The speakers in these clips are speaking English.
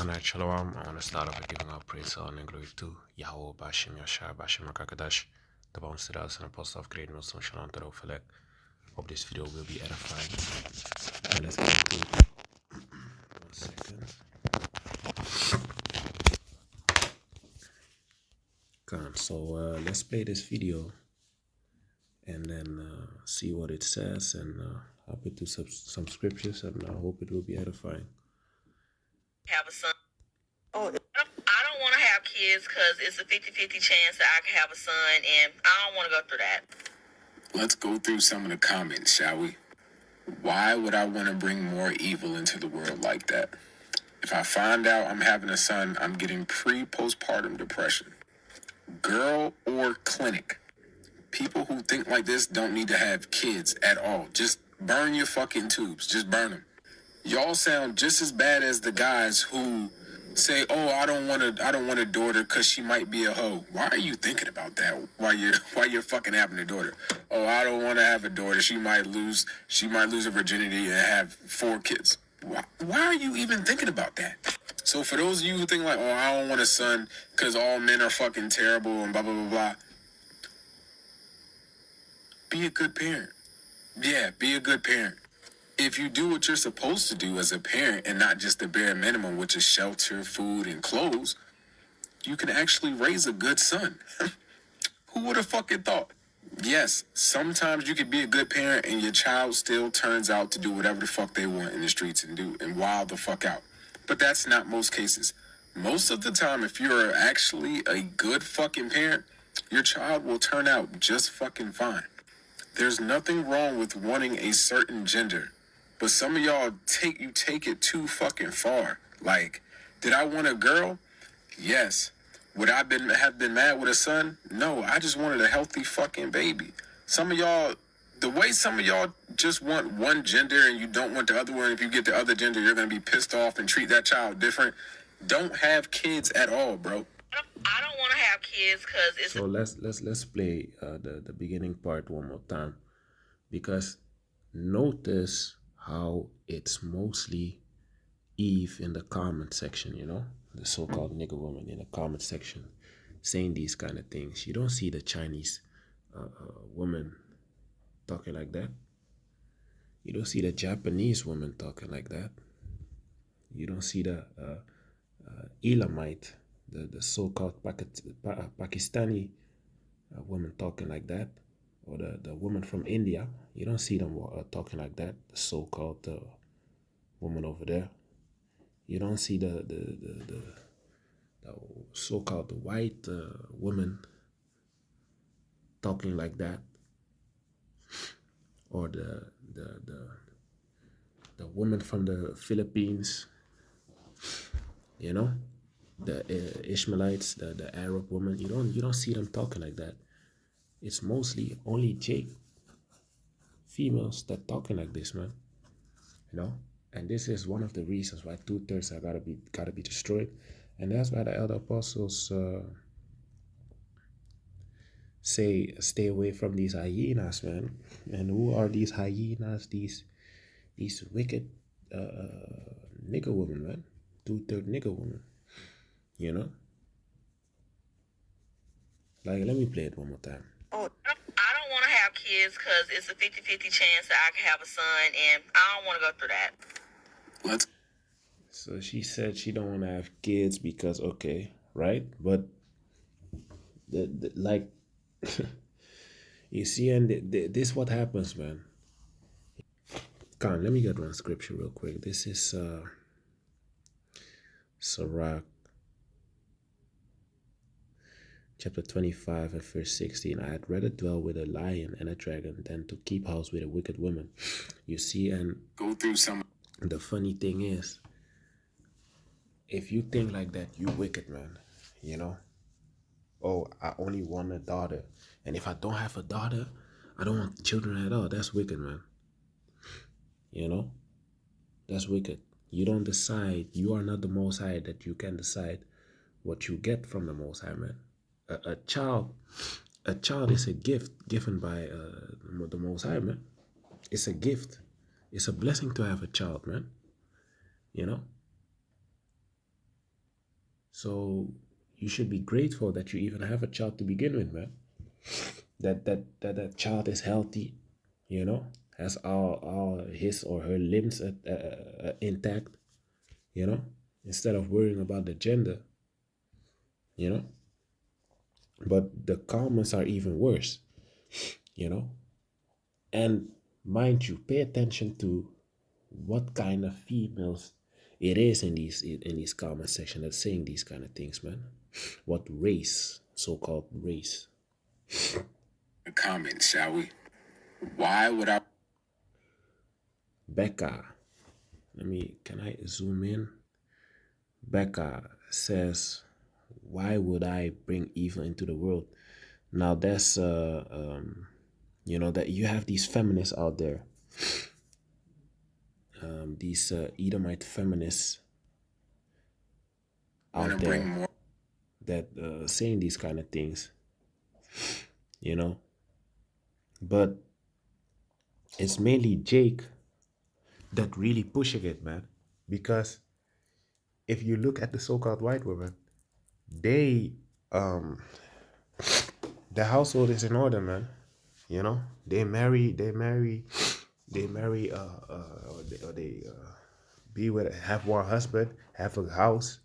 Night Shalom. I want to start off by giving our praise, honor, and glory to Yahweh, Bashim Yashar, Bashim Makakadash, the bounce to us and apostle of great Muslim Shalom to Rofelek. Hope this video will be edifying. And let's get into it. 1 second. So let's play this video and then see what it says, and I'll put to some scriptures, and I hope it will be edifying. Have a son. Oh, I don't want to have kids because it's a 50-50 chance that I can have a son, and I don't want to go through that. Let's go through some of the comments, shall we? Why would I want to bring more evil into the world like that? If I find out I'm having a son, I'm getting pre-postpartum depression. Girl or clinic. People who think like this don't need to have kids at all. Just burn your fucking tubes. Just burn them. Y'all sound just as bad as the guys who say, "Oh, I don't want a daughter because she might be a hoe." Why are you thinking about that while you're fucking having a daughter? Oh, I don't want to have a daughter. She might lose her virginity and have 4 kids. Why are you even thinking about that? So for those of you who think like, "Oh, I don't want a son because all men are fucking terrible and blah blah blah blah," be a good parent. Yeah, be a good parent. If you do what you're supposed to do as a parent and not just the bare minimum, which is shelter, food, and clothes, you can actually raise a good son. Who would have fucking thought? Yes, sometimes you can be a good parent and your child still turns out to do whatever the fuck they want in the streets and wild the fuck out. But that's not most cases. Most of the time, if you're actually a good fucking parent, your child will turn out just fucking fine. There's nothing wrong with wanting a certain gender. But some of y'all take it too fucking far. Like, did I want a girl? Yes. Would I have been mad with a son? No, I just wanted a healthy fucking baby. The way some of y'all just want one gender and you don't want the other one, if you get the other gender, you're gonna be pissed off and treat that child different. Don't have kids at all, bro. I don't want to have kids because it's. So let's play the beginning part one more time, because notice how it's mostly Eve in the comment section, the so-called nigger woman in the comment section saying these kind of things. You don't see the Chinese woman talking like that. You don't see the Japanese woman talking like that. You don't see the Elamite, the so-called Pakistani woman talking like that, or the woman from India. You don't see them talking like that. The so-called woman over there. You don't see the so-called white woman talking like that, or the woman from the Philippines. The Ishmaelites, the Arab woman. You don't see them talking like that. It's mostly only females that talking like this, man. And this is one of the reasons why 2/3 are gotta be destroyed, and that's why the elder apostles say stay away from these hyenas, man. And who are these hyenas? These wicked nigger women, man. 2/3 nigger women. Like, let me play it one more time. Oh, I don't want to have kids because it's a 50-50 chance that I can have a son, and I don't want to go through that. So she said she don't want to have kids because, okay, right? But like, you see, and this what happens, man. Come on, let me get one scripture real quick. This is Sirach chapter 25 and verse 16. I had rather dwell with a lion and a dragon than to keep house with a wicked woman. You see, and go through some. The funny thing is, if you think like that, you wicked, man. Oh, I only want a daughter, and if I don't have a daughter, I don't want children at all. That's wicked, man. That's wicked. You don't decide. You are not the Most High that you can decide what you get from the Most High, man. A child is a gift given by the Most High, man. It's a gift. It's a blessing to have a child, man. So you should be grateful that you even have a child to begin with, man. That child is healthy, you know, has all his or her limbs intact, you know, instead of worrying about the gender, you know. But the comments are even worse, you know. And mind you, pay attention to what kind of females it is in these comment section that's saying these kind of things, man. What race, so-called race. Comment, shall we? Why would I? Becca, can I zoom in? Becca says, why would I bring evil into the world? Now that's you know, that you have these feminists out there, these Edomite feminists Want out to bring there more? that saying these kind of things, you know. But it's mainly Jake that really pushing it, man. Because if you look at the so-called white women, they the household is in order, man. You know, or they be with, have one husband, have a house,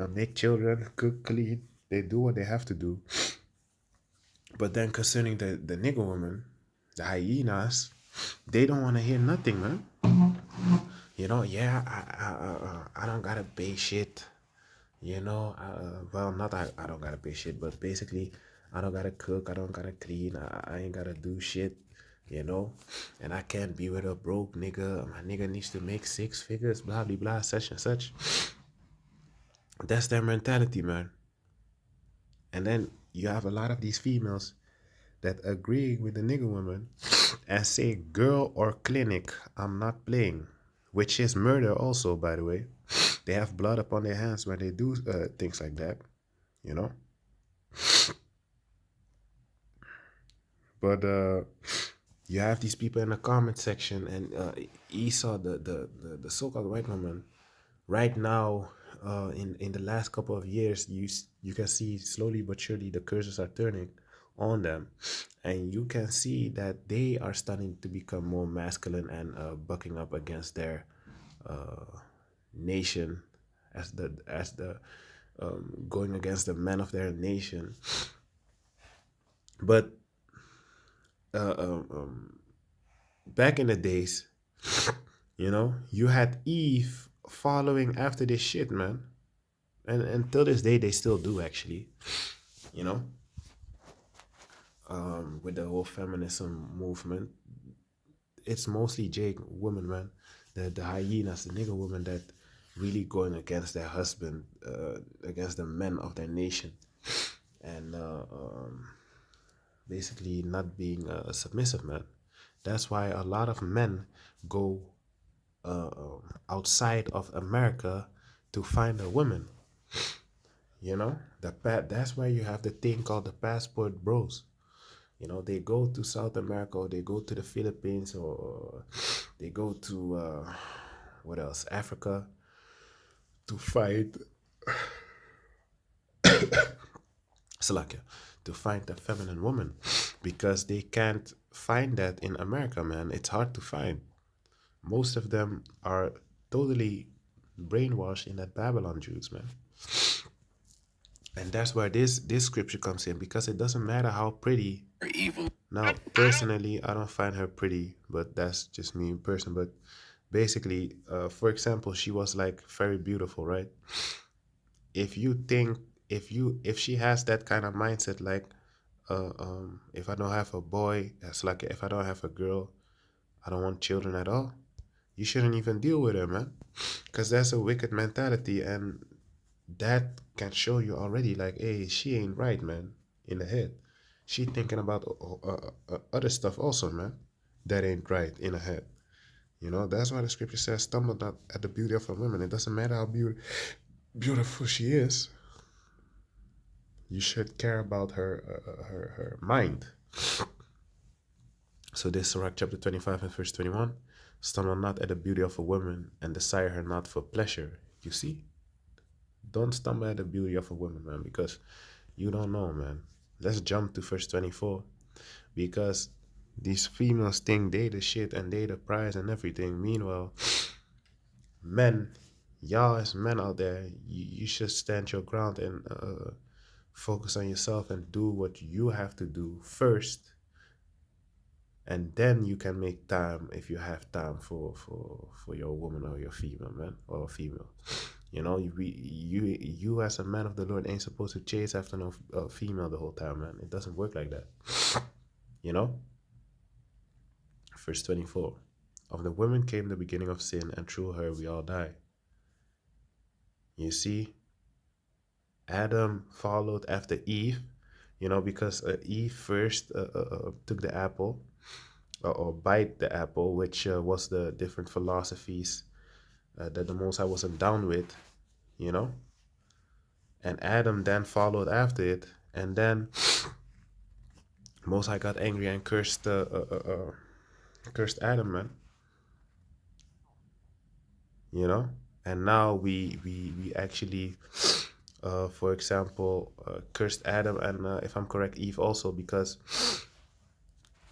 make children, cook, clean. They do what they have to do. But then concerning the nigger women, the hyenas, they don't want to hear nothing, man. You know, yeah, I don't gotta pay shit. You know, well, not I don't gotta pay shit, but basically, I don't gotta cook, I don't gotta clean, I ain't gotta do shit, you know, and I can't be with a broke nigga. My nigga needs to make 6 figures, blah, blah, blah, such and such. That's their mentality, man. And then you have a lot of these females that agree with the nigga woman and say, girl or clinic, I'm not playing, which is murder, also, by the way. They have blood upon their hands when they do things like that, you know. But you have these people in the comment section, and Esau, the so-called white woman, right now, in the last couple of years, you can see slowly but surely the curses are turning on them, and you can see that they are starting to become more masculine and bucking up against their nation, as the going against the men of their nation. But back in the days, you know, you had Eve following after this shit, man. And until this day, they still do, actually, you know, with the whole feminism movement. It's mostly Jake women, man. The hyenas, the nigger women that really going against their husband, against the men of their nation. And basically not being a submissive man. That's why a lot of men go outside of America to find a woman. You know, that's why you have the thing called the passport bros. You know, they go to South America, or they go to the Philippines, or they go to what else, Africa, to find Slovakia, to find a feminine woman, because they can't find that in America, man. It's hard to find. Most of them are totally brainwashed in that Babylon Jews, man. And that's where this scripture comes in, because it doesn't matter how pretty. Or evil. Now, personally, I don't find her pretty, but that's just me in person. But basically, for example, she was like very beautiful, right? If you think, if she has that kind of mindset, like, if I don't have a boy, that's like, if I don't have a girl, I don't want children at all. You shouldn't even deal with her, man, because that's a wicked mentality, and that can show you already, like, hey, she ain't right, man, in the head. She thinking about other stuff also, man, that ain't right in her head. You know, that's why the scripture says, stumble not at the beauty of a woman. It doesn't matter how beautiful she is. You should care about her mind. So this Sirach chapter 25 and verse 21. Stumble not at the beauty of a woman, and desire her not for pleasure. You see? don't stumble at the beauty of a woman, man, because you don't know, man. Let's jump to verse 24, because these females think they the shit and they the prize and everything. Meanwhile, men, y'all as men out there, you should stand your ground and focus on yourself and do what you have to do first, and then you can make time if you have time for your woman or your female, man, or female. You know, you as a man of the Lord ain't supposed to chase after no female the whole time, man. It doesn't work like that. You know. Verse 24. Of the woman came the beginning of sin, and through her we all die. You see, Adam followed after Eve, you know, because Eve first took the apple, or bite the apple, which was the different philosophies that the Most High wasn't down with, you know. And Adam then followed after it, and then Most High got angry and cursed Adam, man. You know, and now we actually, for example, cursed Adam and if I'm correct, Eve also, because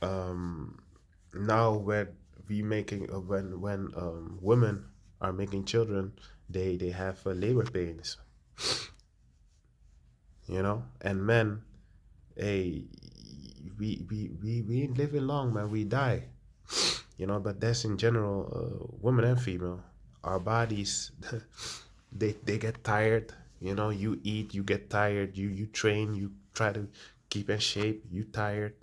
now when we making when women are making children, they have labor pains, you know, and men, hey, we ain't living long, man. We die, you know. But that's in general, women and female. Our bodies, they get tired. You know, you eat, you get tired. You train, you try to keep in shape. You tired.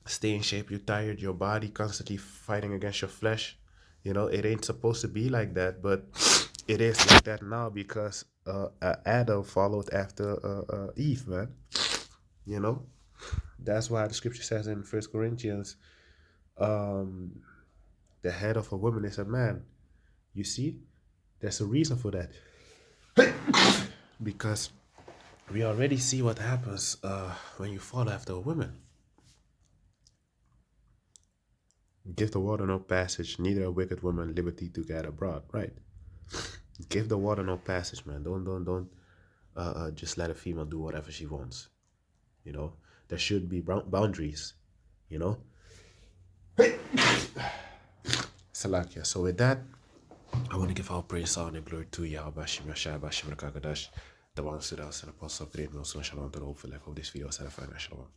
Stay in shape. You tired. Your body constantly fighting against your flesh. You know, it ain't supposed to be like that, but it is like that now because Adam followed after Eve, man. You know, that's why the scripture says in 1 Corinthians, the head of a woman is a man. You see, there's a reason for that. Because we already see what happens when you follow after a woman. Give the water no passage, neither a wicked woman liberty to get abroad. Right. Give the water no passage, man. Don't just let a female do whatever she wants. You know, there should be boundaries. You know. Salakia. So with that, I want to give all praise, honor, and glory to Yahweh, Bashim, Yashai, Bashim, Rakakadash, the one who stood out and apostle, great, no, so shalom to the hope for life of this video, Shalom.